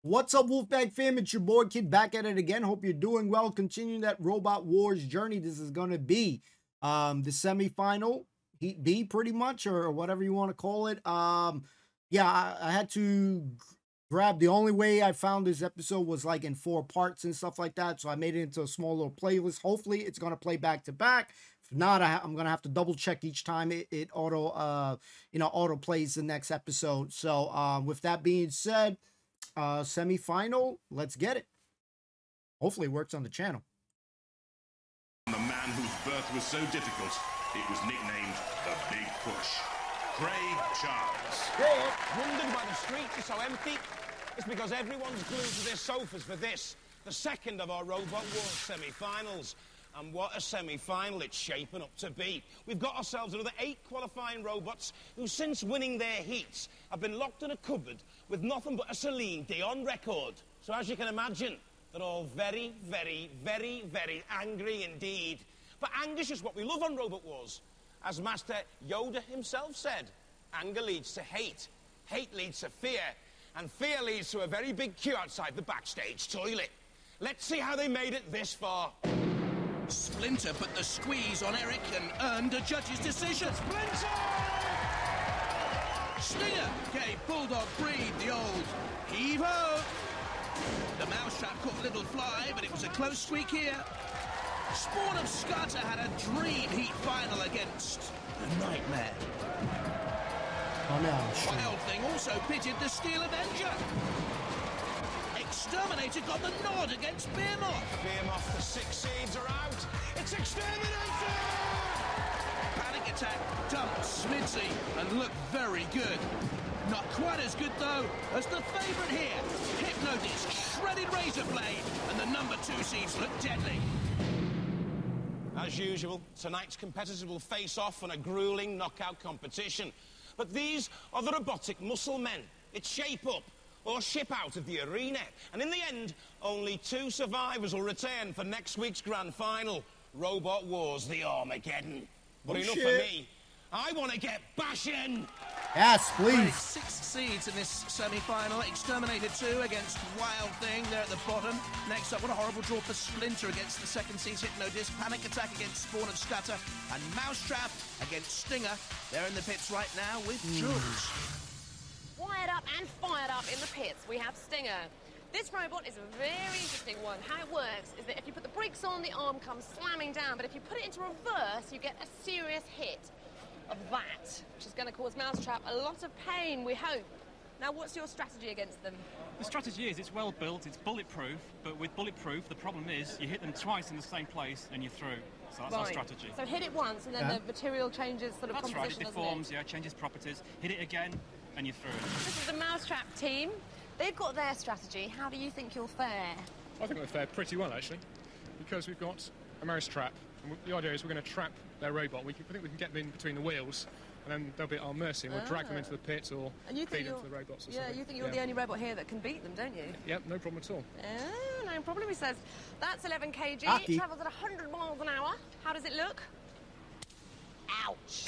What's up, Wolfpack fam? It's your boy Kid back at it again. Hope you're doing well. Continuing that Robot Wars journey. This is going to be the semifinal, Heat B pretty much, or whatever you want to call it. Yeah, I had to grab, the only way I found this episode was like in 4 parts and stuff like that. So I made it into a small little playlist. Hopefully it's going to play back to back. If not, I'm going to have to double check each time it auto plays the next episode. So with that being said, semi-final, let's get it. Hopefully it works on the channel. The man whose birth was so difficult, it was nicknamed the Big Push. Gray Charles. Wondered why the streets are so empty? It's because everyone's glued to their sofas for this, the second of our Robot Wars semi-finals. And what a semi-final it's shaping up to be. We've got ourselves another 8 qualifying robots who, since winning their heats, have been locked in a cupboard with nothing but a Celine Dion record. So as you can imagine, they're all very, very, very, very angry indeed. But anger's just what we love on Robot Wars. As Master Yoda himself said, anger leads to hate, hate leads to fear, and fear leads to a very big queue outside the backstage toilet. Let's see how they made it this far. Splinter put the squeeze on Eric and earned a judge's decision. Splinter! Stinger gave Bulldog Breed the old heave-ho. The mousetrap caught Little Fly, but it was a close squeak here. Spawn of Scatter had a dream heat final against the Nightmare. Oh no. Wild Thing also pitted the Steel Avenger. Exterminator got the nod against Behemoth. Behemoth, the 6 seeds are out. It's Exterminator! Panic Attack dumped Smidsy and looked very good. Not quite as good, though, as the favourite here. Hypnodisc shredded Razorblade, and the number 2 seeds look deadly. As usual, tonight's competitors will face off in a grueling knockout competition. But these are the robotic muscle men. It's shape up or ship out of the arena. And in the end, only 2 survivors will return for next week's grand final. Robot Wars, the Armageddon. But enough for me. I want to get bashing! Yes, please. 6 seeds in this semi-final. Exterminator 2 against Wild Thing. They're at the bottom. Next up, what a horrible draw for Splinter against the 2nd seeds Hypnodisc. Panic Attack against Spawn of Scatter. And Mousetrap against Stinger. They're in the pits right now with Jules. Wired up and fired up in the pits, we have Stinger. This robot is a very interesting one. How it works is that if you put the brakes on, the arm comes slamming down, but if you put it into reverse, you get a serious hit of that, which is going to cause Mousetrap a lot of pain, we hope. Now, what's your strategy against them? The strategy is it's well built, it's bulletproof, but with bulletproof, the problem is you hit them twice in the same place and you're through. So that's our strategy. So hit it once and then the material changes sort of that's composition, right, it deforms, yeah, changes properties. Hit it again and you're through. This is the Mousetrap team. They've got their strategy. How do you think you'll fare? I think we'll fare pretty well, actually, because we've got a Mousetrap. And the idea is we're going to trap their robot. I think we can get them in between the wheels, and then they'll be at our mercy. And we'll drag them into the pits or feed them to the robots or something. You think you're the only robot here that can beat them, don't you? Yep, no problem at all. No problem, he says. That's 11 kg. Aki. It travels at 100 miles an hour. How does it look? Ouch.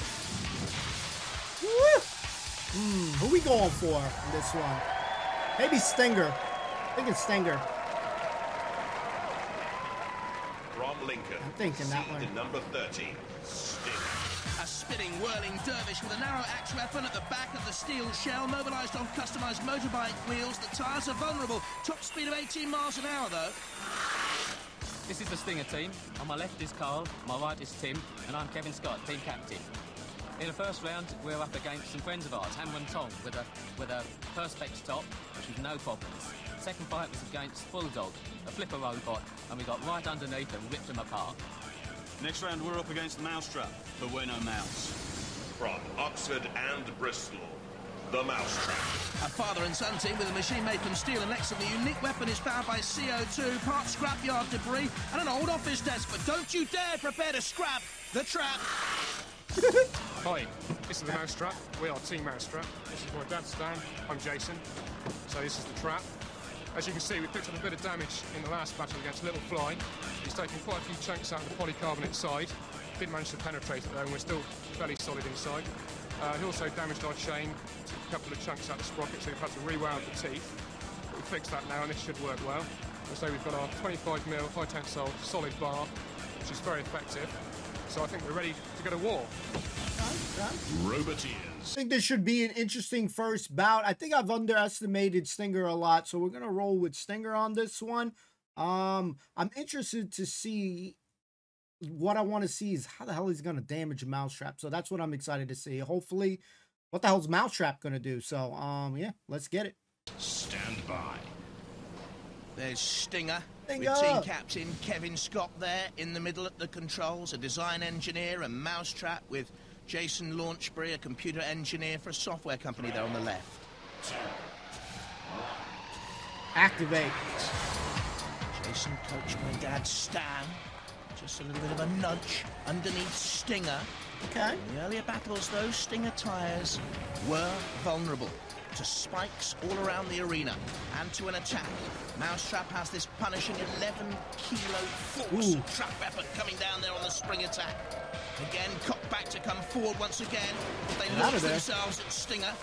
Who we going for in this one? Maybe Stinger. I think it's Stinger. From Lincoln, I'm thinking that one. seed number 13, Stinger. A spinning, whirling dervish with a narrow axe weapon at the back of the steel shell, mobilised on customised motorbike wheels. The tyres are vulnerable. Top speed of 18 miles an hour, though. This is the Stinger team. On my left is Carl, my right is Tim, and I'm Kevin Scott, team captain. In the first round, we're up against some friends of ours, Hammer and Tong, with a Perspex top, with no problems. Second fight was against Bulldog, a flipper robot, and we got right underneath and ripped them apart. Next round, we're up against Mousetrap, but we're no mouse. From Oxford and Bristol, the Mousetrap. A father and son team with a machine made from steel and Lexan. The unique weapon is powered by CO2, part scrapyard debris, and an old office desk. But don't you dare prepare to scrap the trap. Hi, this is the Mousetrap. We are Team Mousetrap. This is my dad, Stan. I'm Jason. So this is the trap. As you can see, we picked up a bit of damage in the last battle against Little Fly. He's taken quite a few chunks out of the polycarbonate side. Didn't manage to penetrate it though, and we're still fairly solid inside. He also damaged our chain, took a couple of chunks out of the sprocket, so we've had to rewire the teeth. we fixed that now, and this should work well. So we've got our 25mm high tensile solid bar, which is very effective. So I think we're ready to go to war. Roboteers. I think this should be an interesting first bout. I think I've underestimated Stinger a lot, so we're gonna roll with Stinger on this one. I'm interested to see. What I want to see is how the hell he's gonna damage a Mousetrap. So that's what I'm excited to see. Hopefully, what the hell's Mousetrap gonna do? So yeah, let's get it. Stand by. There's Stinger, Stinger, with team captain Kevin Scott there in the middle at the controls, a design engineer, a Mousetrap with Jason Launchbury, a computer engineer for a software company there on the left. Activate. Jason coached by Dad Stan. Just a little bit of a nudge underneath Stinger. Okay. In the earlier battles, those Stinger tyres were vulnerable to spikes all around the arena and to an attack. Mousetrap has this punishing 11-kilo force trap weapon coming down there on the spring attack. Again, cocked back to come forward once again. They launch themselves at Stinger.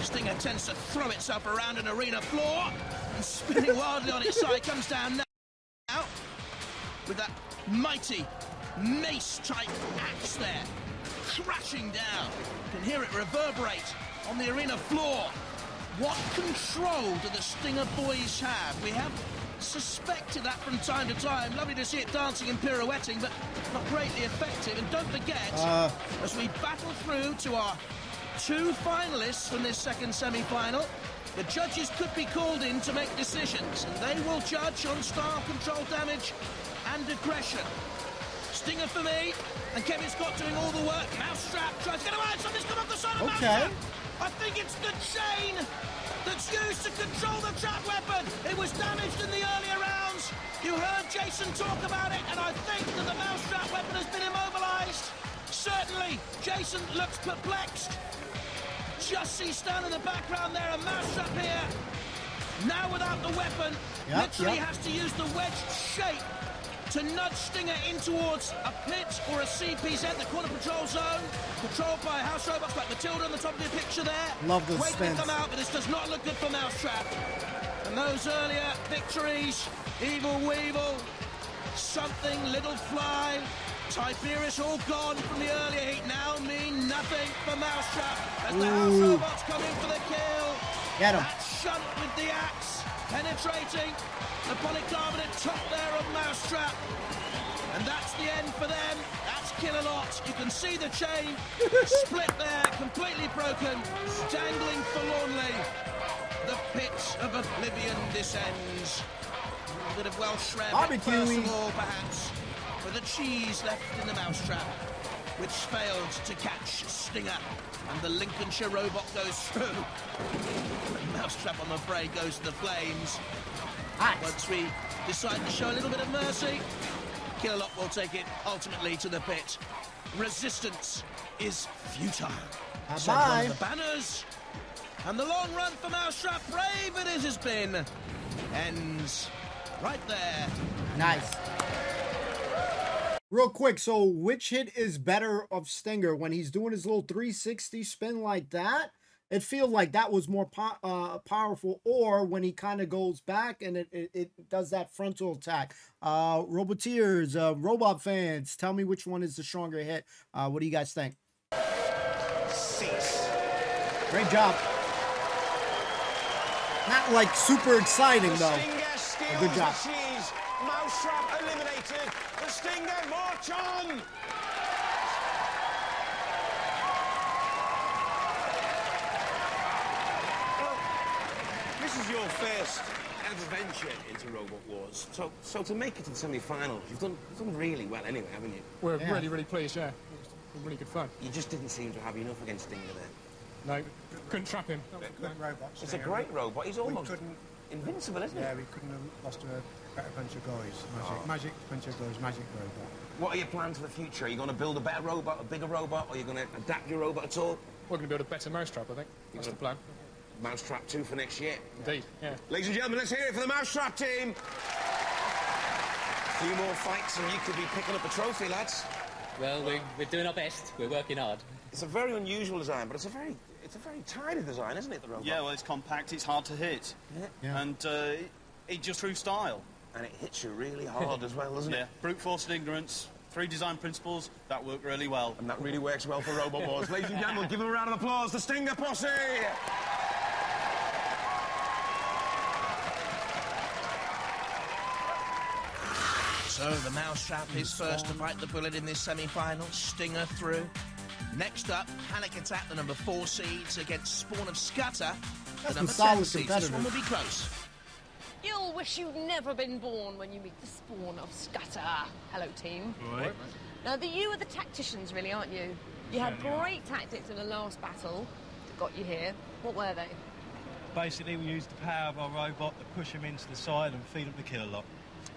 Stinger tends to throw itself around an arena floor and spinning wildly on its side comes down now with that mighty mace-type axe there, crashing down. You can hear it reverberate on the arena floor. What control do the Stinger boys have? We have suspected that from time to time. Lovely to see it dancing and pirouetting, but not greatly effective. And don't forget, as we battle through to our two finalists from this second semi-final, the judges could be called in to make decisions, and they will judge on style control damage and aggression. Stinger for me, and Kevin Scott doing all the work. Mousetrap tries to get away. Something's come off the side of Mousetrap. I think it's the chain that's used to control the trap weapon. It was damaged in the earlier rounds. You heard Jason talk about it, and I think that the Mousetrap weapon has been immobilized. Certainly, Jason looks perplexed. Just see Stan in the background there, a Mousetrap here. Now without the weapon, literally has to use the wedge shape to nudge Stinger in towards a pit or a CPZ, the corner patrol zone, controlled by house robots like Matilda on the top of the picture there. Love those spins. Come out, but this does not look good for Mousetrap. And those earlier victories, Evil Weevil, Something, Little Fly, Tiberius all gone from the earlier heat now mean nothing for Mousetrap as the house robots come in for the kill. Get him. That shunt with the axe penetrating the polycarbonate top there of Mousetrap. And that's the end for them. That's kill a lot. You can see the chain split there, completely broken, dangling forlornly. The pit of oblivion descends. A little bit of Welsh rarebit first of all, perhaps, for the cheese left in the Mousetrap, which failed to catch Stinger. And the Lincolnshire robot goes through. The Mousetrap, I'm afraid, goes to the flames. Once we decide to show a little bit of mercy, Kill-A-Lot will take it ultimately to the pit. Resistance is futile. So one of the banners, and the long run for Mousetrap, brave it has been, ends right there. Nice. Real quick, so which hit is better of Stinger when he's doing his little 360 spin like that? It feels like that was more powerful, or when he kind of goes back and it does that frontal attack. Roboteers, robot fans, tell me which one is the stronger hit. What do you guys think? Cease. Great job. Not like super exciting though. Good job. Mousetrap eliminated. The Stinger march on. This is your first ever venture into Robot Wars. So to make it to the semi-finals, you've done really well anyway, haven't you? We're really, really pleased, yeah. It's been really good fun. You just didn't seem to have enough against Stinger then. No, couldn't trap him. Great robot. It's a great robot. He's almost invincible, isn't he? Yeah, we couldn't have lost to a better bunch of guys. Magic bunch of guys, magic robot. What are your plans for the future? Are you going to build a better robot, a bigger robot, or are you going to adapt your robot at all? We're going to build a better Mousetrap, I think. That's the plan. Mousetrap 2 for next year. Indeed, yeah. Ladies and gentlemen, let's hear it for the Mousetrap team. A few more fights and you could be picking up a trophy, lads. Well, we're doing our best. We're working hard. It's a very unusual design, but it's It's a very tidy design, isn't it, the robot? Yeah, well, it's compact, it's hard to hit. Yeah. And it just through style. And it hits you really hard as well, doesn't it? Yeah, brute force and ignorance, 3 design principles, that work really well. And that really works well for Robot Wars. Ladies and gentlemen, give them a round of applause, the Stinger Posse! So the Mousetrap is first to bite the bullet in this semi-final. Stinger through. Next up, Panic Attack, the number 4 seeds, against Spawn of Scudder, the number 10 seeds. This one will be close. You'll wish you'd never been born when you meet the Spawn of Scudder. Hello, team. Right. Now, you are the tacticians, really, aren't you? You had great tactics in the last battle that got you here. What were they? Basically, we used the power of our robot to push them into the side and feed them the kill lot.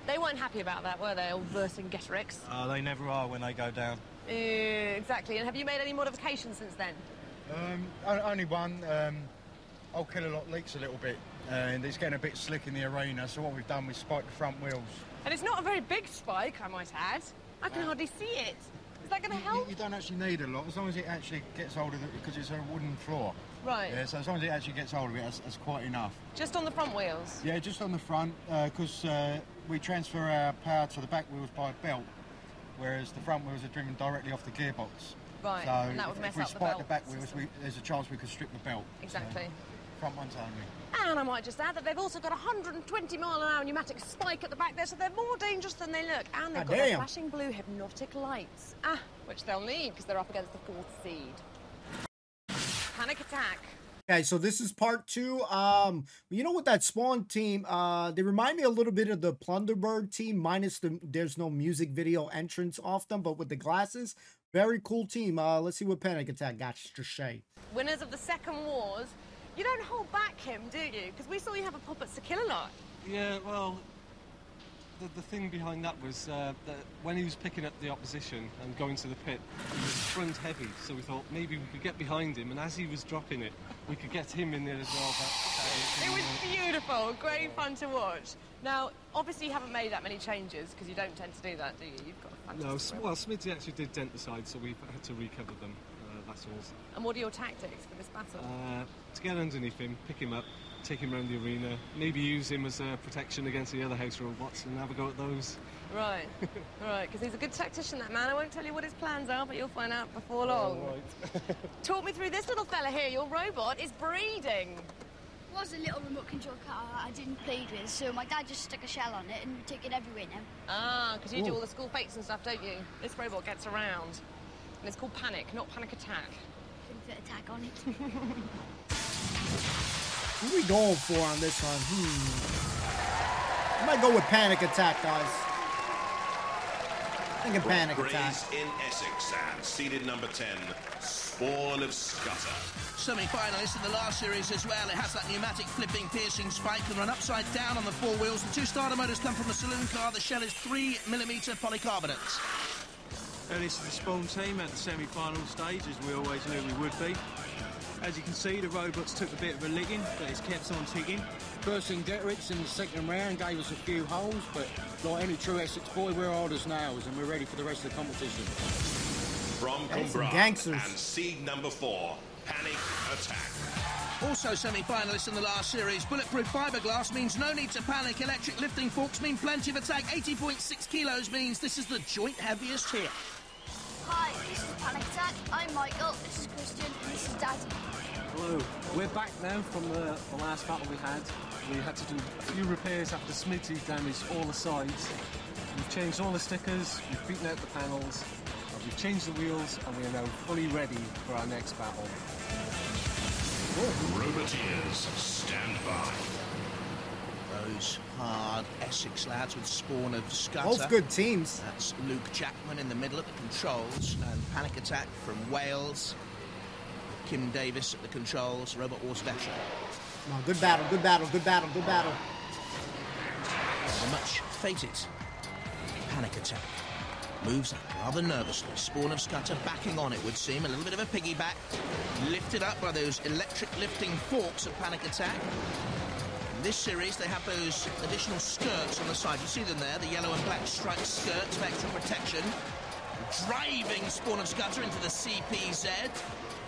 They weren't happy about that, were they, old Vercingetorix? They never are when they go down. Exactly. And have you made any modifications since then? Only one. Old Killer Lot leaks a little bit, and it's getting a bit slick in the arena, so what we've done, we've spiked the front wheels. And it's not a very big spike, I might add. I can hardly see it. Is that going to help? You don't actually need a lot, as long as it actually gets hold of it, because it's a wooden floor. Right. Yeah, so as long as it actually gets hold of it, that's quite enough. Just on the front wheels? Yeah, just on the front, because we transfer our power to the back wheels by a belt, whereas the front wheels are driven directly off the gearbox. Right, so and that would mess up the belt. if we spike the back wheels, there's a chance we could strip the belt. Exactly. So, front ones only. And I might just add that they've also got a 120-mile-an-hour pneumatic spike at the back there, so they're more dangerous than they look. And they've got their flashing blue hypnotic lights. Which they'll need, because they're up against the 4th seed. Panic Attack. Okay, so this is part 2. You know what, that Spawn team, they remind me a little bit of the Plunderbird team, minus there's no music video entrance off them, but with the glasses, very cool team. Let's see what Panic Attack got to say. Winners of the Second Wars. You don't hold back him, do you? Because we saw you have a pop at Sir Killalot. Yeah, well, the thing behind that was that when he was picking up the opposition and going to the pit, he was front heavy, so we thought maybe we could get behind him, and as he was dropping it, we could get him in there as well. It was beautiful, great fun to watch. Now, obviously you haven't made that many changes, because you don't tend to do that, do you? You've got a fantastic well, Smithy actually did dent the side, so we've had to recover them, that's all. And what are your tactics for this battle? To get underneath him, pick him up, take him around the arena, maybe use him as protection against the other house robots and have a go at those. Right, right, because he's a good tactician, that man. I won't tell you what his plans are, but you'll find out before long. Right. Talk me through this little fella here. Your robot is breeding. It was a little remote control car I didn't play with, so my dad just stuck a shell on it and we take it everywhere now. Because you do all the school fates and stuff, don't you? This robot gets around. And it's called Panic, not Panic Attack. Couldn't fit attack on it. Who are we going for on this one? I might go with Panic Attack, guys. I think Panic Attack. In Essex and seeded number 10, Spawn of Scudder. Semi-finalist in the last series as well. It has that pneumatic flipping piercing spike, can run upside down on the 4 wheels. The 2 starter motors come from a saloon car. The shell is 3mm polycarbonate. And this is the Spawn team at the semi-final stage, as we always knew we would be. As you can see, the robots took a bit of a licking, but it's kept on ticking. Vercingetorix in the second round gave us a few holes, but like any true Essex boy, we're hard as nails and we're ready for the rest of the competition. From Cumbria and seed number 4, Panic Attack. Also semi-finalists in the last series. Bulletproof fiberglass means no need to panic. Electric lifting forks mean plenty of attack. 80.6 kilos means this is the joint heaviest here. Hi, this is Panic Attack. I'm Michael, this is Christian, and this is Daddy. Hello. We're back now from the last battle we had. We had to do a few repairs after Smithy damaged all the sides. We've changed all the stickers, we've beaten out the panels, we've changed the wheels, and we are now fully ready for our next battle. Roboteers, stand by. Those hard Essex lads with Spawn of Scudder. Both good teams. That's Luke Jackman in the middle at the controls, and Panic Attack from Wales. Kim Davis at the controls, Robot Wars veteran. No, good battle, good battle, good battle, good battle. The much fated Panic Attack moves up rather nervously. Spawn of Scudder backing on, it would seem. A little bit of a piggyback. Lifted up by those electric lifting forks of Panic Attack. In this series, they have those additional skirts on the side. You see them there, the yellow and black striped skirts for extra protection. Driving Spawn of Scudder into the CPZ.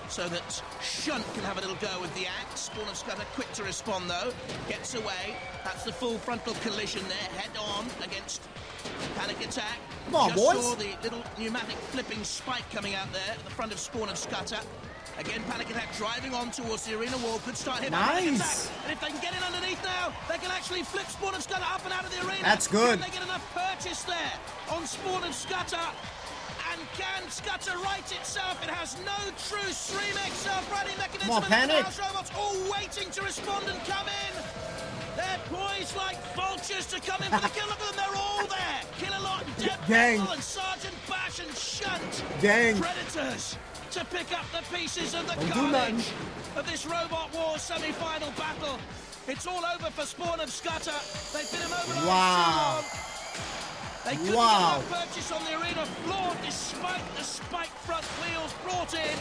so that Shunt can have a little go with the axe. Spawn of Scudder quick to respond, though. Gets away. That's the full frontal collision there, head-on against Panic Attack. Come on, Just boys. saw the little pneumatic flipping spike coming out there at the front of Spawn of Scudder. Again, Panic Attack driving on towards the arena wall. Could start hitting Panic Attack. And if they can get in underneath now, they can actually flip Spawn of Scudder up and out of the arena. That's good. Can they get enough purchase there on Spawn of Scudder? And can Scudder right itself? It has no true Stream XL riding mechanism. Come on, Panic. House Robots all waiting to respond and come in. They're poised like vultures to come in for the kill. Look at them, they're all there. Killalot, Gang. Death and Sergeant Bash and Shunt. Gang. Predators to pick up the pieces of the Don't do carnage nothing. of this Robot Wars semi-final battle. It's all over for Spawn of Scudder. They've been him over Wow. too long. They couldn't get enough purchase on the arena floor despite the spiked front wheels brought in.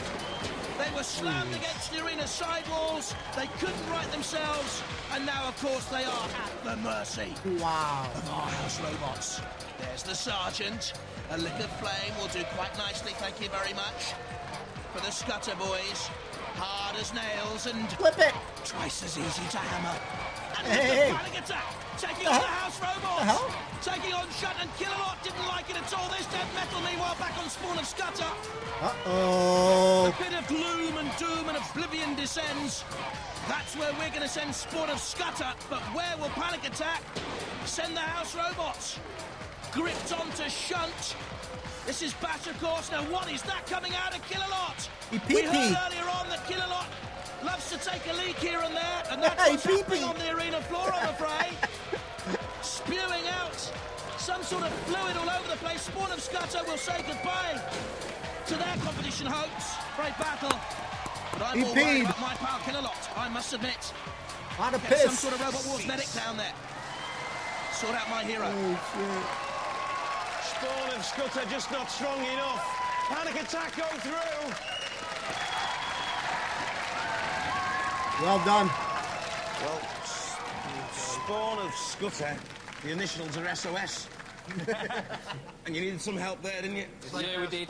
They were slammed against the arena sidewalls. They couldn't right themselves. And now, of course, they are at the mercy Wow. of our house robots. There's the Sergeant. A lick of flame will do quite nicely, thank you very much. For the Scudder boys. Hard as nails and Flip it. twice as easy to hammer. And Hey. the Panic Attack, taking on the house robots. hell? Taking on Shunt and Killalot, didn't like it at all. There's Dead Metal, meanwhile, back on Spawn of Scudder. Uh-oh. A bit of gloom and doom and oblivion descends. That's where we're going to send Spawn of Scudder, but where will Panic Attack send the house robots? Gripped onto Shunt. This is Bash, of course. Now, what is that coming out of Killalot? He We heard pee-pee. earlier on that Killalot loves to take a leak here and there, and that's Hey, what's happening pee-pee. on the arena floor, I'm afraid. Spewing out some sort of fluid all over the place. Spawn of Scudder will say goodbye to their competition hopes for a battle. But I'm He more worried peed. about my pal Killalot, I must admit. Lot of Get some piss. sort of Robot Wars medic down there. Sort out my hero. Spawn of Scudder just not strong enough. Panic Attack go through. Well done. Well, Spawn of Scudder, the initials are SOS. And you needed some help there, didn't you? Yeah, we did.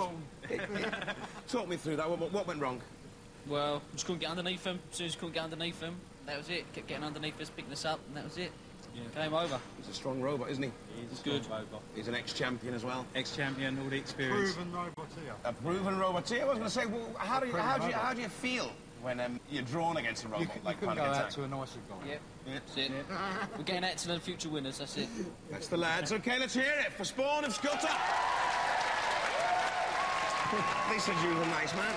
Talk me through that. What went wrong? Well, just couldn't get underneath him. Suzy couldn't get underneath him. That was it. Kept getting underneath us, picking us up, and that was it. Yeah. Game over. He's a strong robot, isn't he? He's good. Robot. He's an ex-champion as well. Ex-champion, all the experience. Proven roboteer. A proven roboteer. I was going to say, well, how do you feel when you're drawn against a robot like couldn't Panic go Attack? out to a nicer guy. Yep. That's it. We're getting excellent future winners, that's it. That's the lads. Okay, let's hear it for Spawn of Scudder. They said you were a nice man.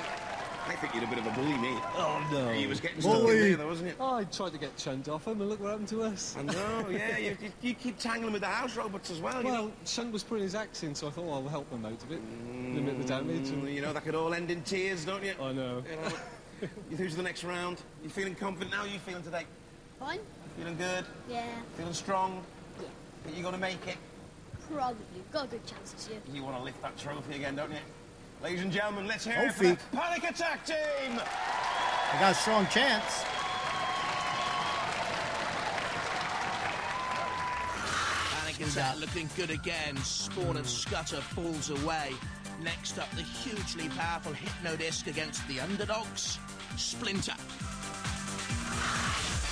I think you're a bit of a bully, mate. Oh, no. He was getting stuck in there, though, wasn't it? I tried to get Shunt off him, and look what happened to us. I know, yeah. You keep tangling with the house robots as well, you Well, know. Shunt was putting his axe in, so I thought, well, I'll help him out a bit. Limit the damage. And... You know, that could all end in tears, don't you? I know. You know, you through to the next round. You feeling confident now? You feeling today? Fine? Feeling good? Yeah, Feeling strong? Think you're going to make it? probably. Got a good chance this year. You want to lift that trophy again, don't you? Ladies and gentlemen, let's hear it for Trophy. the Panic Attack team! I got a strong chance. Panic Attack looking good again. Spawn of Scudder falls away. Next up, the hugely powerful Hypnodisc against the underdogs, Splinter.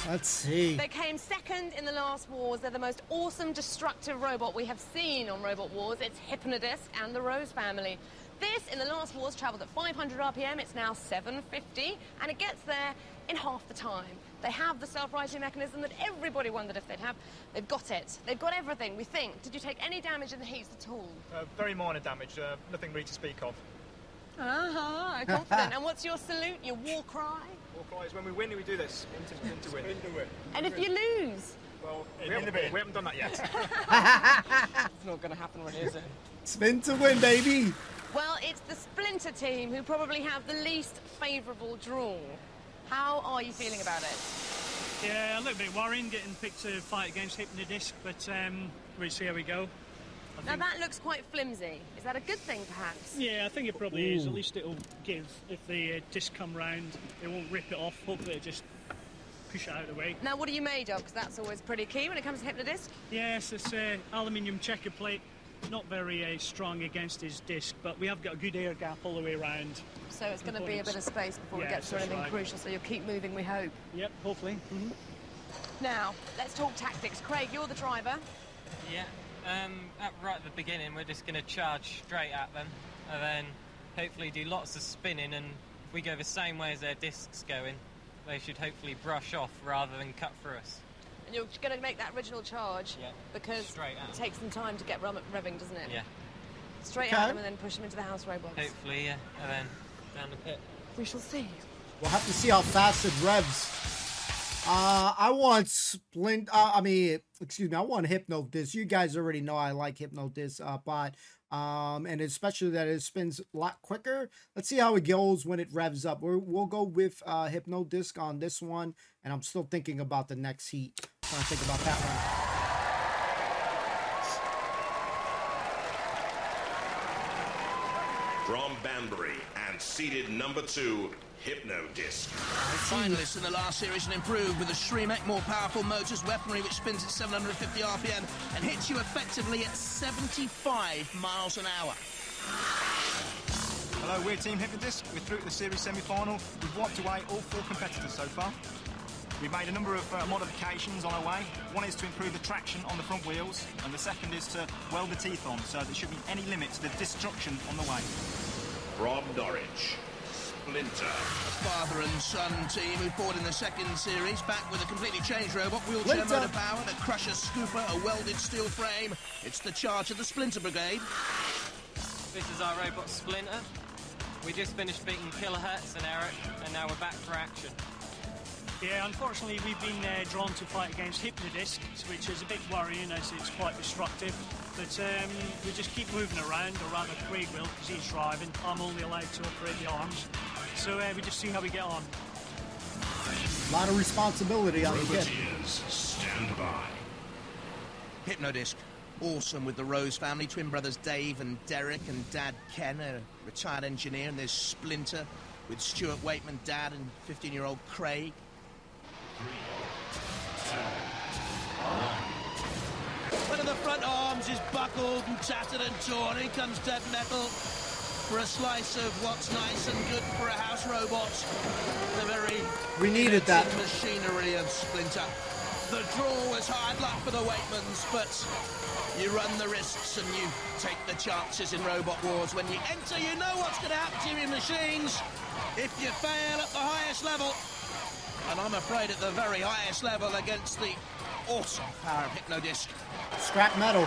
Let's see. They came second in the last wars. They're the most awesome, destructive robot we have seen on Robot Wars. It's Hypnodisc and the Rose family. This, in the last wars, travelled at 500 RPM. It's now 750, and it gets there in half the time. They have the self-righting mechanism that everybody wondered if they'd have. They've got it. They've got everything, we think. Did you take any damage in the heats at all? Very minor damage, nothing really to speak of. Confident. And what's your salute, your war cry? War cry is when we win, we do this. Spin to win. And if you lose? Well, we haven't done that yet. It's not going to happen, really, is it? Spin to win, baby. Well, it's the Splinter team who probably have the least favourable draw. How are you feeling about it? Yeah, a little bit worrying getting picked to fight against Hypnodisc, but we'll see how we go. Now that looks quite flimsy. Is that a good thing, perhaps? Yeah, I think it probably is. At least it'll give. If the disc come round, it won't rip it off. Hopefully it'll just push it out of the way. Now, what are you made of? Because that's always pretty key when it comes to Hypnodisc. Yes, it's aluminium checker plate. not very strong against his disc, but we have got a good air gap all the way around. So it's going to be a bit of space before we get to that's anything right. crucial, so you'll keep moving, we hope. Yep, hopefully. Now, let's talk tactics. Craig, you're the driver. Yeah, right at the beginning, we're just going to charge straight at them, and then hopefully do lots of spinning, and if we go the same way as their discs going, they should hopefully brush off rather than cut through us. And you're going to make that original charge because it takes some time to get revving, doesn't it? Yeah. Straight at them and then push them into the house robots. Hopefully, yeah, and then down the pit. We shall see. We'll have to see how fast it revs. I want I want Hypno-Disc. You guys already know I like Hypno-Disc, but and especially that it spins a lot quicker. Let's see how it goes when it revs up. We'll go with Hypno-Disc on this one, and I'm still thinking about the next heat. Trying to think about that one. From Banbury and seeded number 2, Hypno-Disc. Finalists in the last series and improved with a Shremek, more powerful motors, weaponry which spins at 750 RPM and hits you effectively at 75 miles an hour. Hello, we're Team Hypno-Disc. We're through to the series semi-final. We've wiped away all 4 competitors so far. We've made a number of modifications on our way. One is to improve the traction on the front wheels, and the second is to weld the teeth on, so there shouldn't be any limit to the destruction on the way. From Norwich, Splinter. A father and son team who fought in the second series, back with a completely changed robot, wheelchair motor power, the Crusher scooper, a welded steel frame. It's the charge of the Splinter Brigade. This is our robot Splinter. We just finished beating Kilohertz and Eric, and now we're back for action. Yeah, unfortunately we've been drawn to fight against Hypno-Disc, which is a bit worrying as it's quite destructive. But we just keep moving around, or rather Craig will, because he's driving. I'm only allowed to operate the arms. So we just see how we get on. A lot of responsibility on the kid. Stand by. Hypno-Disc. Awesome with the Rose family, twin brothers Dave and Derek, and dad Ken, a retired engineer, and there's Splinter with Stuart Waitman, dad, and 15-year-old Craig. 3, 2, 1. One of the front arms is buckled and tattered and torn. In comes Dead Metal for a slice of what's nice and good for a house robot. The very we needed that machinery of Splinter. The draw was hard luck for the Waitmans, but you run the risks and you take the chances in Robot Wars. When you enter, you know what's going to happen to your machines if you fail at the highest level. And I'm afraid at the very highest level against the awesome power of Hypno-Disc. Scrap metal.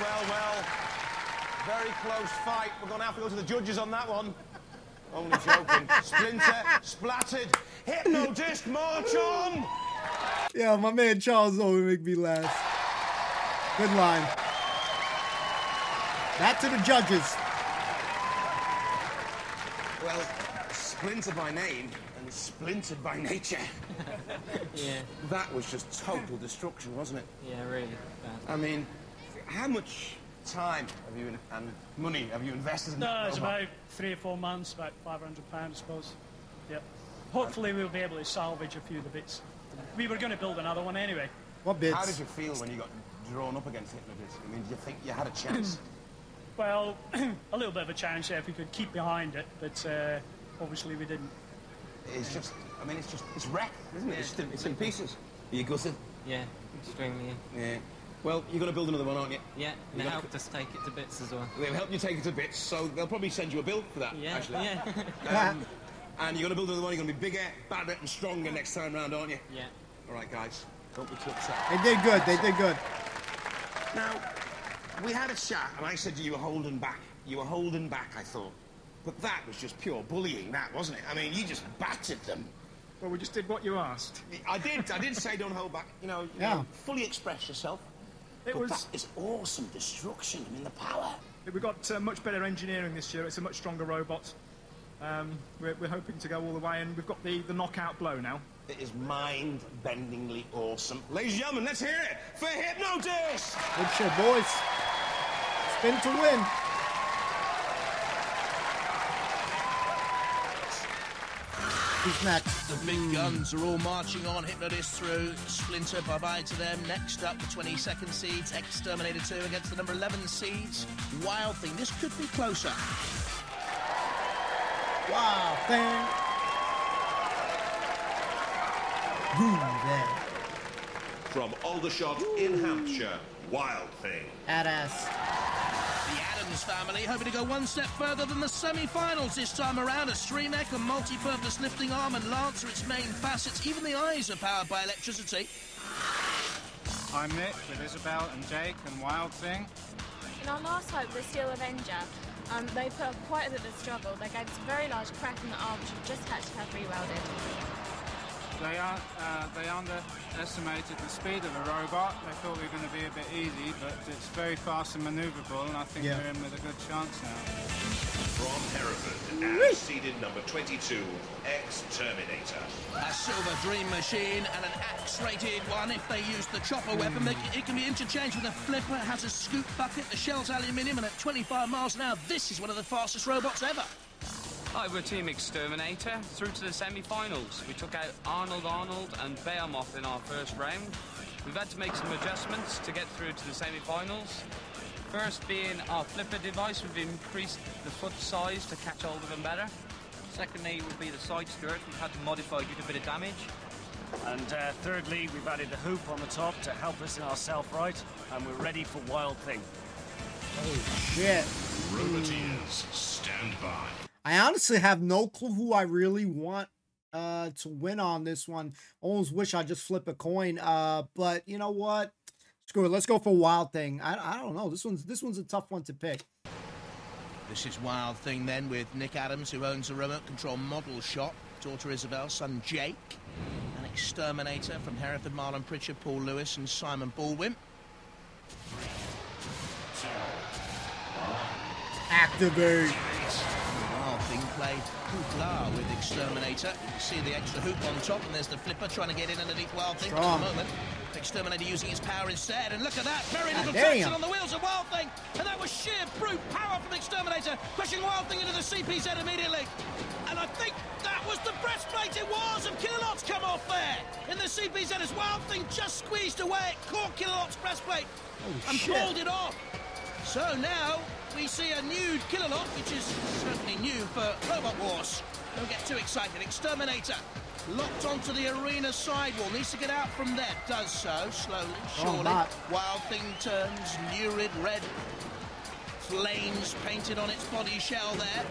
Well. Very close fight. We're going to have to go to the judges on that one. Only joking. Splinter, splattered. Hypno-Disc, march on! Yeah, my man Charles always make me laugh. Good line. Back to the judges. Well, Splinter by name and splintered by nature. Yeah. That was just total destruction, wasn't it? Yeah, really bad. I mean, how much time have you and money have you invested in that? No, it's about 3 or 4 months, about £500, I suppose. Yep. Hopefully we'll be able to salvage a few of the bits. We were going to build another one anyway. What bits? How did you feel when you got drawn up against Hypno-Disc? I mean, do you think you had a chance? Well, a little bit of a chance there if we could keep behind it, but obviously we didn't. It's just, I mean, it's wrecked, isn't it? It's in pieces. Are you gutted? Yeah, extremely. Yeah. Well, you're going to build another one, aren't you? Yeah, and they helped us take it to bits as well. They'll help you take it to bits, so they'll probably send you a bill for that, actually. Yeah. And you're going to build another one, you're going to be bigger, badder and stronger next time round, aren't you? Yeah. All right, guys, don't be too upset. They did good, they did good. Now, we had a chat, and I said you were holding back. You were holding back, I thought. But that was just pure bullying, that, wasn't it? I mean, you just battered them. Well, we just did what you asked. I did say don't hold back. You know, fully express yourself. That is awesome destruction. I mean, the power. We've got much better engineering this year. It's a much stronger robot. We're hoping to go all the way, and we've got the knockout blow now. It is mind-bendingly awesome. Ladies and gentlemen, let's hear it for Hypno-Disc! Good shit, boys. Spin to win. Who's next? The big guns are all marching on. Hypnotist through. Splinter, bye-bye to them. Next up, the 22nd seeds. Exterminator 2 against the number 11 seeds. Wild Thing. This could be closer. Wild Thing. There. From Aldershot in Hampshire, Wild Thing. Badass. The Adams family hoping to go one step further than the semi-finals this time around. A stream-neck, a multi-purpose lifting arm and lance are its main facets. Even the eyes are powered by electricity. I'm Nick with Isabel and Jake and Wild Thing. In our last hope, the Steel Avenger, they put up quite a bit of struggle. They gave us a very large crack in the arm, which we just had to have rewelded. They underestimated the speed of the robot. They thought we were going to be a bit easy, but it's very fast and manoeuvrable, and I think we're in with a good chance now. From Hereford, and seeded number 22, Exterminator. A silver dream machine and an axe-rated one. If they use the chopper weapon, it can be interchanged with a flipper. It has a scoop bucket. The shell's aluminium, and at 25 miles an hour, this is one of the fastest robots ever. Hi, we're Team Exterminator, through to the semi-finals. We took out Arnold and Behemoth in our first round. We've had to make some adjustments to get through to the semi-finals. First being our flipper device, we've increased the foot size to catch hold of them better. Secondly would be the side skirt, we've had to modify due to a bit of damage. And thirdly, we've added the hoop on the top to help us in our self-right, and we're ready for Wild Thing. Holy shit. Roboteers, stand by. I honestly have no clue who I really want to win on this one. Almost wish I just flip a coin. But you know what? Screw it. Let's go for Wild Thing. I don't know. This one's a tough one to pick. This is Wild Thing then with Nick Adams, who owns a remote control model shop. Daughter Isabel, son Jake. An Exterminator from Hereford, Marlon Pritchard, Paul Lewis and Simon Baldwin. Activate. Wild Thing played hoopla with Exterminator. You can see the extra hoop on top, and there's the flipper trying to get in underneath Wild Thing. At the moment, Exterminator using his power instead, and look at that, very little traction on the wheels of Wild Thing, and that was sheer brute power from Exterminator, pushing Wild Thing into the CPZ immediately. And I think that was the breastplate it was, and Kilolot's come off there in the CPZ as Wild Thing just squeezed away. It caught Kilolot's breastplate and pulled it off. So now we see a nude Kilolot, which is certainly new for Robot Wars. Don't get too excited. Exterminator locked onto the arena sidewall. Needs to get out from there. Does so, slowly, surely. Wild Thing turns, lurid red flames painted on its body shell there.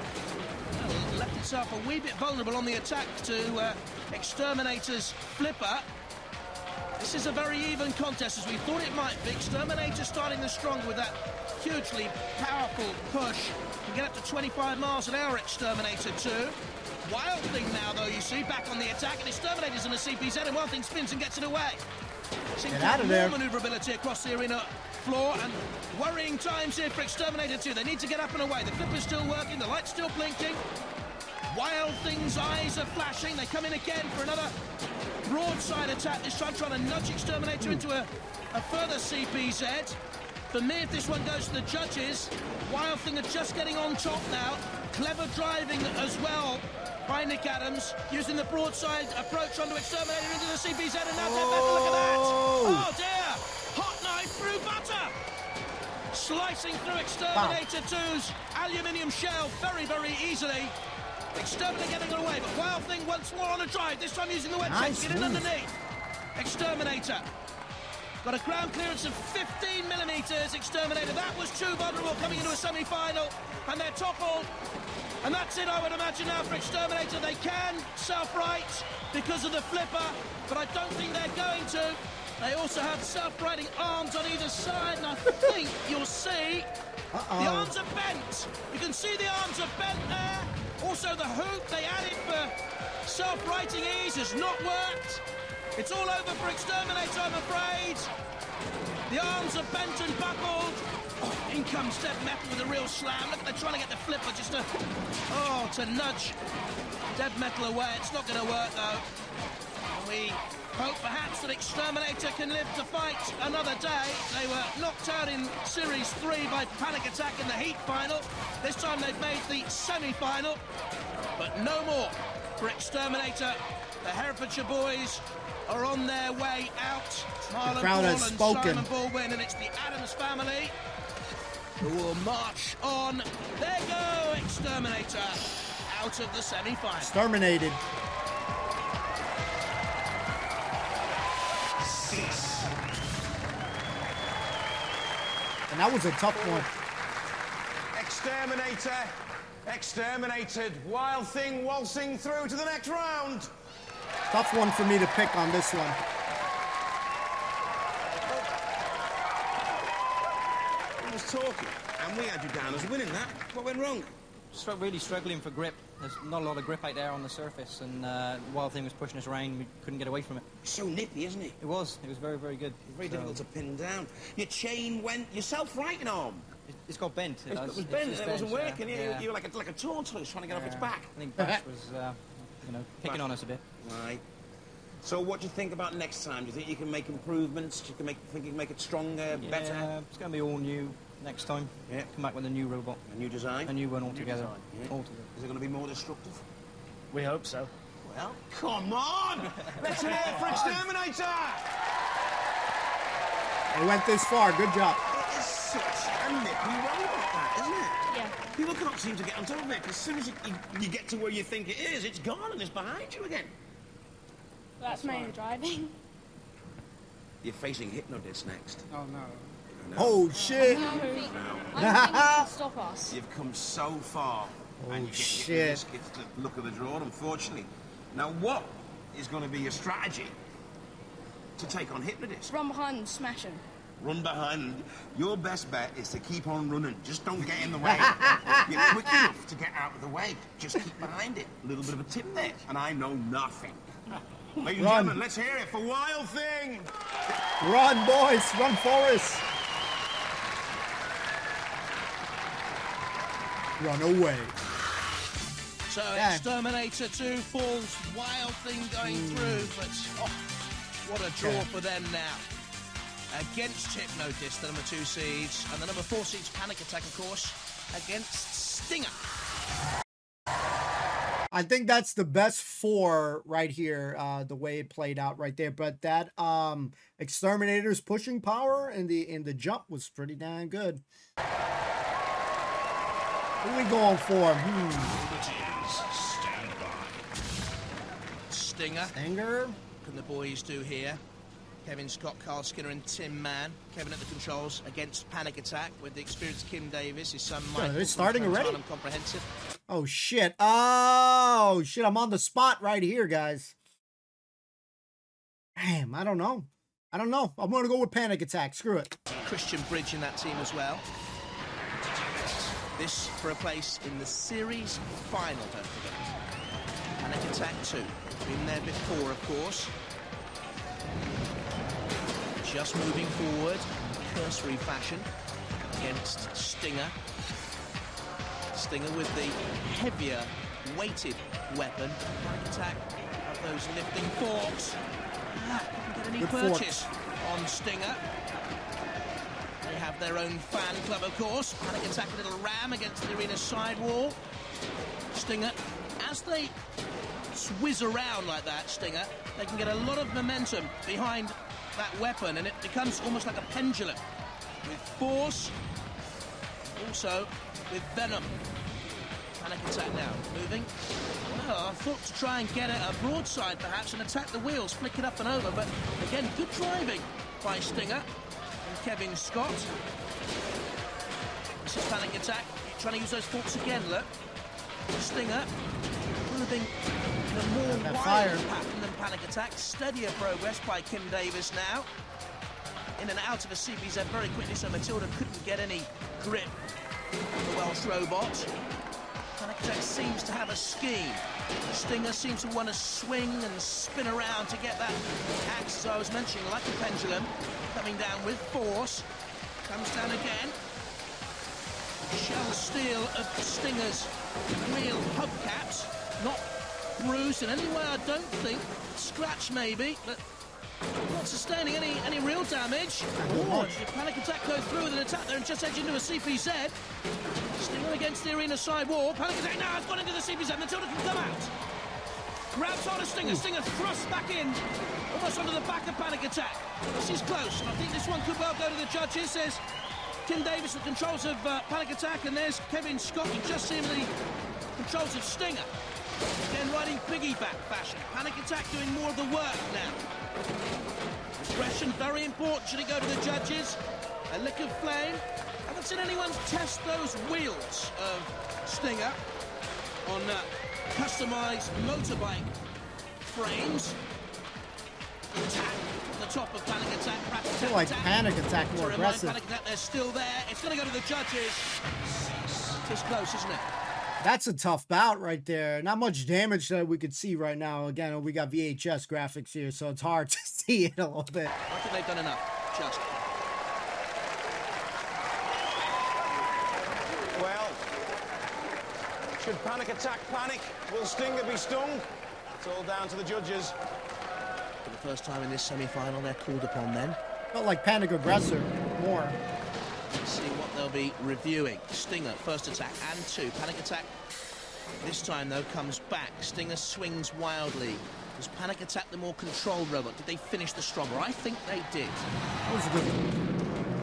Well, left itself a wee bit vulnerable on the attack to Exterminator's flipper. This is a very even contest, as we thought it might be. Exterminator starting the stronger with that hugely powerful push. Can get up to 25 miles an hour, Exterminator 2. Wild Thing now, though, you see, back on the attack, and Exterminator's in the CPZ, and Wild Thing spins and gets it away. Seems to have more manoeuvrability across the arena floor, and worrying times here for Exterminator 2. They need to get up and away. The flipper's still working, the light's still blinking. Wild Thing's eyes are flashing. They come in again for another broadside attack, this time trying to nudge Exterminator into a further CPZ. For me, if this one goes to the judges, Wild Thing are just getting on top now. Clever driving as well by Nick Adams, using the broadside approach onto Exterminator into the CPZ, and now Dead Metal, look at that! Oh dear! Hot knife through butter! Slicing through Exterminator 2's aluminium shell very, very easily. Exterminator getting it away, but Wild Thing once more on a drive, this time using the web check to get in underneath. Exterminator. Got a ground clearance of 15 millimetres, Exterminator. That was too vulnerable coming into a semi-final, and they're toppled. And that's it, I would imagine, now for Exterminator. They can self-right because of the flipper, but I don't think they're going to. They also have self-righting arms on either side, and I think you'll see the arms are bent. You can see the arms are bent there. Also, the hoop they added for self-righting ease has not worked. It's all over for Exterminator, I'm afraid. The arms are bent and buckled. Oh, in comes Dead Metal with a real slam. Look, they're trying to get the flipper just to nudge Dead Metal away. It's not going to work, though. And we hope perhaps that Exterminator can live to fight another day. They were knocked out in Series 3 by Panic Attack in the Heat final. This time they've made the semi-final, but no more. for Exterminator. The Herefordshire boys are on their way out. Marlon crowd Ball has and spoken. Simon Baldwin, and it's the Adams family who will march on. There go, Exterminator, out of the semi-final. Exterminated. And that was a tough one. Exterminator, exterminated. Wild Thing waltzing through to the next round. Tough one for me to pick on this one. We was talking, and we had you down as winning that. What went wrong? Really struggling for grip. There's not a lot of grip out there on the surface, and Wild Thing was pushing us around. We couldn't get away from it. So nippy, isn't it? It was very, very good. Very difficult to pin down. Your chain went your self-righting arm. It's got bent. It was bent, and it wasn't working. You were like a tortoise trying to get off its back. I think Bash was, picking on us a bit. Right. So what do you think about next time? Do you think you can make improvements? Do you think you can make it stronger, better? It's going to be all new next time. Yeah. Come back with a new robot. A new design? A new one altogether. Yeah. Is it going to be more destructive? We hope so. Well, come on! Let's hear it for Exterminator! They went this far. Good job. It is such a nippy robot, that, isn't it? Yeah. People can't seem to get on top of it, because as soon as you get to where you think it is, it's gone and it's behind you again. That's mainly driving. You're facing Hypnodisc next. Oh, no. Oh, shit. I don't think you can stop us. You've come so far. Oh, and you shit. It's the luck of the draw, unfortunately. Now, what is going to be your strategy to take on Hypnodisc? Run behind and smash him. Run behind. Your best bet is to keep on running. Just don't get in the way. You're quick enough to get out of the way. Just keep behind it. A little bit of a tip there. And I know nothing. Ladies and gentlemen, let's hear it for Wild Thing. Run, boys. Run, Forrest. Run away. So Exterminator 2 falls, Wild Thing going through, but what a draw for them now. Against Hypnodisc, the number 2 seeds, and the number 4 seeds, Panic Attack, of course, against Stinger. I think that's the best 4 right here, the way it played out right there. But that Exterminator's pushing power in the jump was pretty damn good. Who are we going for? Stand by. Stinger. What can the boys do here? Kevin Scott, Carl Skinner and Tim Mann. Kevin at the controls against Panic Attack with the experienced Kim Davis, his son Michael. They're starting already? Comprehensive. Oh, shit. Oh, shit. I'm on the spot right here, guys. Damn, I don't know. I'm going to go with Panic Attack. Screw it. Christian Bridge in that team as well. This for a place in the series final, don't forget. Panic Attack 2. Been there before, of course. Just moving forward, cursory fashion, against Stinger. Stinger with the heavier, weighted weapon. Panic Attack have those lifting forks. Couldn't get any purchase on Stinger. They have their own fan club, of course. Panic Attack, a little ram against the arena's side wall. Stinger, as they whiz around like that, Stinger, they can get a lot of momentum behind that weapon, and it becomes almost like a pendulum. With force, also with venom. Panic Attack now, moving. Well, I thought to try and get it a broadside, perhaps, and attack the wheels, flick it up and over, but again, good driving by Stinger. Kevin Scott. This is Panic Attack. Trying to use those forks again, look. Stinger moving in a more wild pattern than Panic Attack. Steadier progress by Kim Davis now. In and out of a CPZ very quickly, so Matilda couldn't get any grip on the Welsh robot. Panic Attack seems to have a scheme. Stinger seems to want to swing and spin around to get that axe, as I was mentioning, like a pendulum, coming down with force. Comes down again. Shell steel of Stinger's real hubcaps. Not bruised in any way, I don't think. Scratch maybe, but not sustaining any real damage. If Panic Attack go through with an attack there and just edge into a CPZ. Stinger against the arena side wall. Panic Attack now has gone into the CPZ. Matilda can come out. grabs on a Stinger. Stinger thrusts back in, almost onto the back of Panic Attack. This is close, and I think this one could well go to the judges. There's Tim Davis at controls of Panic Attack, and there's Kevin Scott who just seemingly controls of Stinger. Again, riding piggyback fashion. Panic Attack doing more of the work now. Aggression, very important. Should it go to the judges? A lick of flame. Haven't seen anyone test those wheels of Stinger on customised motorbike frames. Attack on the top of Panic Attack. I feel like Panic Attack more aggressive. Panic Attack, they're still there. It's going to go to the judges. It's close, isn't it? That's a tough bout right there. Not much damage that we could see right now. Again, we got VHS graphics here, so it's hard to see it a little bit. I think they've done enough. Just. Well, should Panic Attack panic? Will Stinger be stung? It's all down to the judges. For the first time in this semi-final, they're called upon then. Felt like Panic Aggressor more. Let's see what they'll be reviewing. Stinger, first attack, and 2. Panic Attack, this time, though, comes back. Stinger swings wildly. Was Panic Attack the more controlled robot? Did they finish the stronger? I think they did.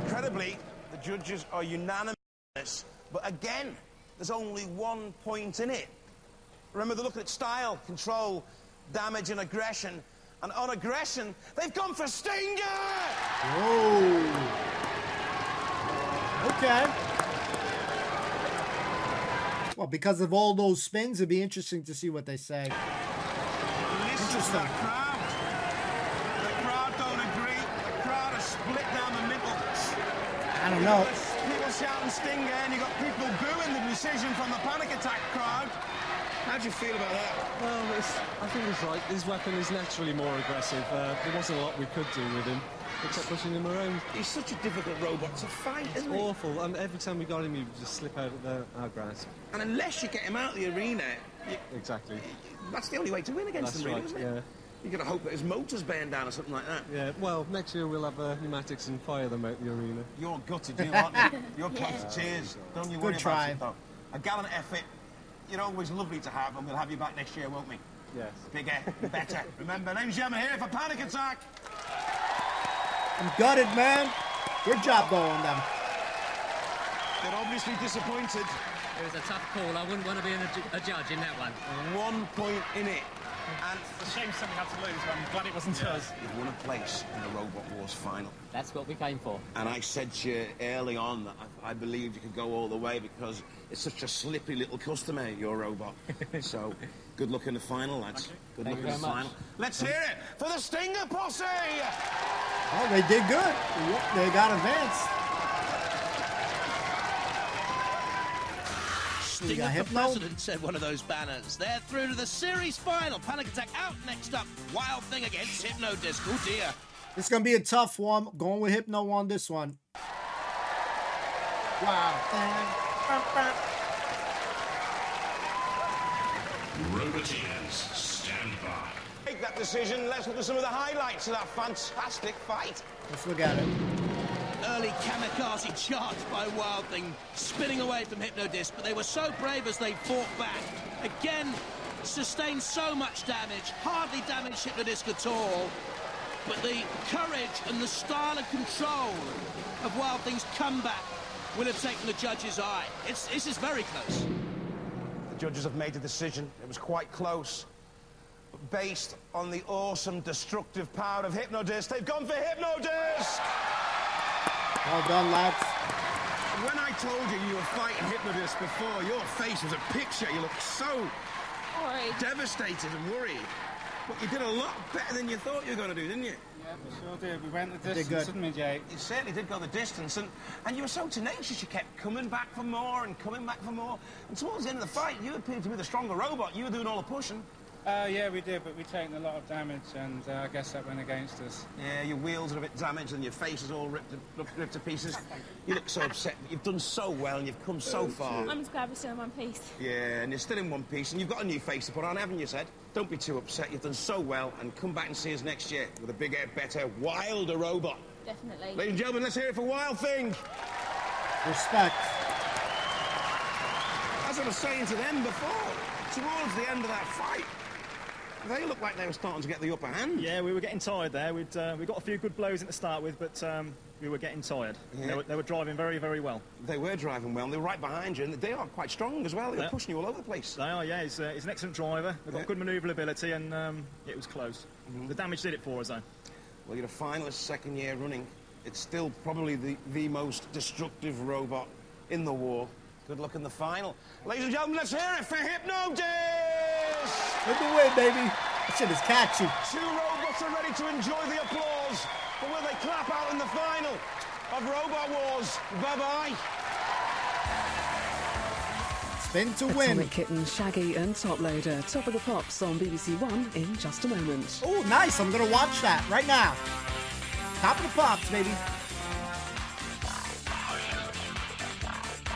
Incredibly, the judges are unanimous. But again, there's only 1 point in it. Remember, they're looking at style, control, damage, and aggression. And on aggression, they've gone for Stinger! Whoa. Okay. Well, because of all those spins, it'd be interesting to see what they say. Interesting. The crowd don't agree. The crowd are split down the middle. I don't know. People shouting Stinger, and you got people booing the decision from the Panic Attack crowd. How do you feel about that? Well, I think he's right. His weapon is naturally more aggressive. There wasn't a lot we could do with him, except pushing him around. He's such a difficult robot to fight, isn't he? It's awful. And every time we got him, he would just slip out of our grasp. And unless you get him out of the arena... Exactly. That's the only way to win against him, really, isn't it? Yeah. You've got to hope that his motor's burn down or something like that. Yeah, well, next year we'll have pneumatics and fire them out the arena. You're gutted, you aren't you? You're close to tears. Don't you worry about it, though. A gallant effort. You're always lovely to have, and we'll have you back next year, won't we? Yes. Bigger, better. Remember, ladies and gentlemen, here for Panic Attack. I'm gutted, man. Good job, though, on them. They're obviously disappointed. It was a tough call. I wouldn't want to be a judge in that one. 1 point in it. And it's a shame somebody had to lose, but I'm glad it wasn't us. You've won a place in the Robot Wars final. That's what we came for. And I said to you early on that I believed you could go all the way because it's such a slippery little customer, your robot. So, good luck in the final, lads. Good luck in the final. Let's hear it for the Stinger posse! Oh, they did good. They got advanced. Stinger for President, said one of those banners. They're through to the series final. Panic Attack out next up. Wild Thing against Hypnodisc. Oh, dear. It's going to be a tough one. Going with Hypno on this one. Wow. Roboteers, stand by. Make that decision. Let's look at some of the highlights of that fantastic fight. Let's look at it. Early kamikaze charge by Wild Thing, spinning away from Hypnodisc, but they were so brave as they fought back. Again, sustained so much damage, hardly damaged Hypnodisc at all. But the courage and the style and control of Wild Thing's comeback will have taken the judge's eye. This is very close. The judges have made a decision. It was quite close. But based on the awesome destructive power of Hypnodisc, they've gone for Hypnodisc! Well done, lads. When I told you were fighting Hypnodisc before, your face was a picture. You looked so devastated and worried. But you did a lot better than you thought you were going to do, didn't you? Yeah, we sure did. We went the distance, didn't we, Jake? You certainly did go the distance, and you were so tenacious. You kept coming back for more and coming back for more. And towards the end of the fight, you appeared to be the stronger robot. You were doing all the pushing. Yeah, we did, but we've taken a lot of damage, and I guess that went against us. Yeah, your wheels are a bit damaged, and your face is all ripped to pieces. You look so upset. You've done so well, and you've come so far. I'm just glad we're still in one piece. Yeah, and you're still in one piece, and you've got a new face to put on, haven't you, Sed? Don't be too upset. You've done so well, and come back and see us next year with a bigger, better, wilder robot. Definitely. Ladies and gentlemen, let's hear it for Wild Thing. Respect. As I was saying to them before, towards the end of that fight, They looked like they were starting to get the upper hand. Yeah, we were getting tired there. We got a few good blows in to start with, but we were getting tired. Yeah. They were driving very, very well. They were driving well, and they were right behind you, and they are quite strong as well. They were pushing you all over the place. They are, yeah. He's an excellent driver. They've got good manoeuvrability, and it was close. The damage did it for us, though. Well, you're a finalist second year running. It's still probably the most destructive robot in the war. Good luck in the final. Ladies and gentlemen, let's hear it for Hypno Disc! Good to win, baby. That shit is catchy. Two robots are ready to enjoy the applause, but will they clap out in the final of Robot Wars? Bye-bye. Spin to win. Atomic Kitten, Shaggy and Toploader. Top of the Pops on BBC One in just a moment. Oh, nice. I'm going to watch that right now. Top of the Pops, baby.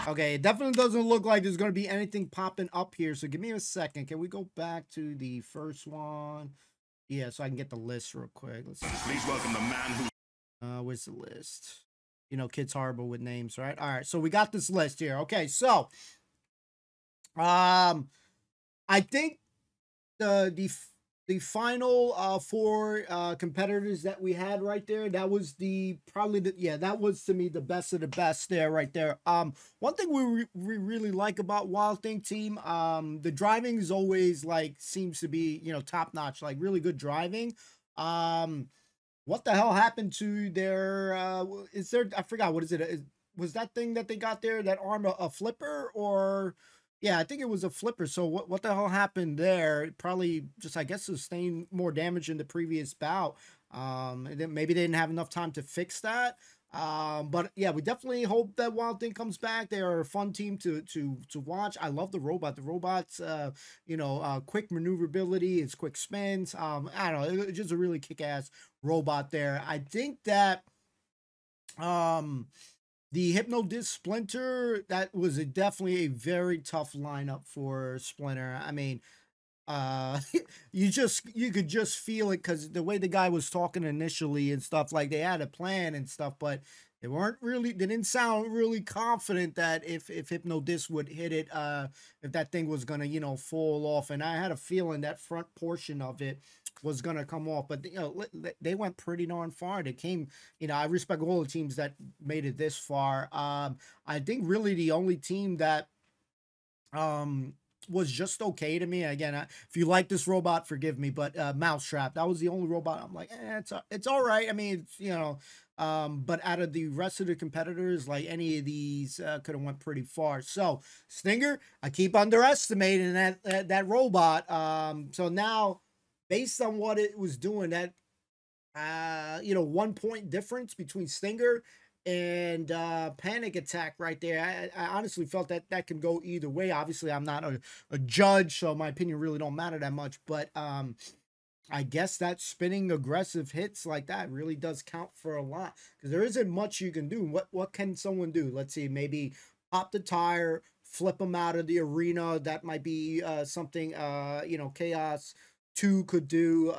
Okay, it definitely doesn't look like there's going to be anything popping up here. So give me a second. Can we go back to the first one? Yeah, so I can get the list real quick. Let's see. Please welcome the man who... Where's the list? You know, kids horrible with names, right? All right, so we got this list here. Okay, so... I think the final four competitors that we had right there, that was that was to me the best of the best there right there. One thing we really like about Wild Thing team, the driving is always seems to be, you know, top notch, like really good driving. What the hell happened to their is there, I forgot, what is it? Was that thing that they got there, that arm, a flipper? Or yeah, I think it was a flipper. So what the hell happened there? It probably just, I guess, sustained more damage in the previous bout. And then maybe they didn't have enough time to fix that. But yeah, we definitely hope that Wild Thing comes back. They are a fun team to watch. I love the robot. The robot's quick maneuverability, it's quick spins. I don't know, it's just a really kick-ass robot there. I think that the Hypno Disc Splinter, that was definitely a very tough lineup for Splinter. I mean, you could just feel it, because the way the guy was talking initially and stuff, like they had a plan and stuff, but they didn't sound really confident that if Hypno Disc would hit it, if that thing was gonna, you know, fall off. And I had a feeling that front portion of it was gonna come off, but you know, they went pretty darn far. They came, you know, I respect all the teams that made it this far. I think really the only team that was just okay to me, again, if you like this robot, forgive me, but Mousetrap, that was the only robot I'm like, it's all right. I mean, it's, you know, but out of the rest of the competitors, like any of these could have went pretty far. So Stinger, I keep underestimating that robot. So now, based on what it was doing, that 1 point difference between Stinger and Panic Attack right there, I honestly felt that can go either way. Obviously, I'm not a judge, so my opinion really don't matter that much. But I guess that spinning aggressive hits like that really does count for a lot, because there isn't much you can do. What can someone do? Let's see, maybe pop the tire, flip them out of the arena. That might be something Chaos 2 could do.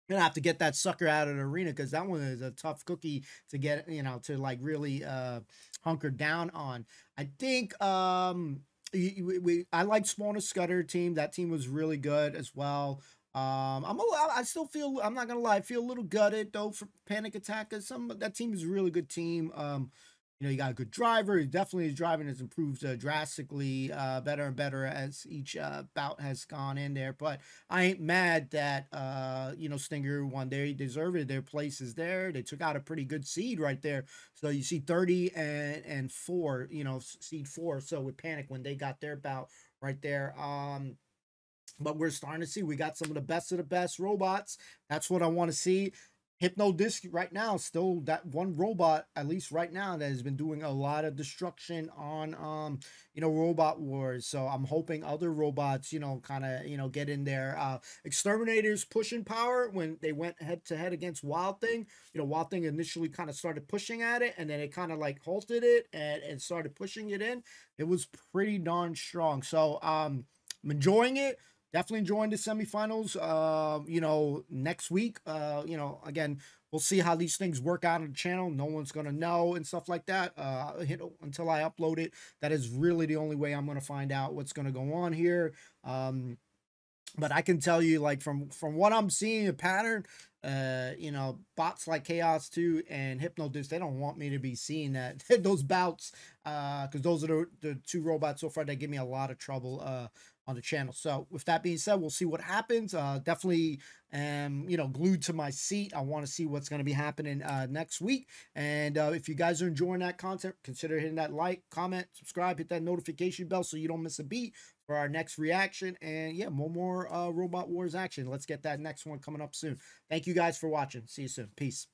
You're gonna have to get that sucker out of the arena, because that one is a tough cookie to get, you know, to like really hunker down on. I think I like Spawner Scudder team. That team was really good as well. I still feel, I'm not gonna lie, I feel a little gutted though for Panic Attack, because that team is a really good team. You know, you got a good driver. He definitely, his driving has improved drastically, better and better as each bout has gone in there. But I ain't mad that Stinger won there. He deserved it. Their place is there. They took out a pretty good seed right there. So you see 30 and 4, you know, seed 4. So with Panic, when they got their bout right there. But we're starting to see, we got some of the best robots. That's what I want to see. Hypno Disc right now, still that one robot, at least right now, that has been doing a lot of destruction on Robot Wars. So I'm hoping other robots, kind of, get in there. Exterminators pushing power when they went head to head against Wild Thing. Wild Thing initially kind of started pushing at it, and then it kind of like halted it and started pushing it in. It was pretty darn strong. So I'm enjoying it. Definitely enjoying the semifinals. Next week, again, we'll see how these things work out on the channel. No one's going to know and stuff like that until I upload it. That is really the only way I'm going to find out what's going to go on here. But I can tell you, like, from what I'm seeing, a pattern, you know, bots like Chaos 2 and Hypnodisc, they don't want me to be seeing that those bouts, because those are the two robots so far that give me a lot of trouble on the channel. So with that being said, we'll see what happens. Definitely you know, glued to my seat. I want to see what's going to be happening next week. And if you guys are enjoying that content, consider hitting that like, comment, subscribe, hit that notification bell so you don't miss a beat for our next reaction. And yeah, more Robot Wars action. Let's get that next one coming up soon. Thank you guys for watching. See you soon. Peace.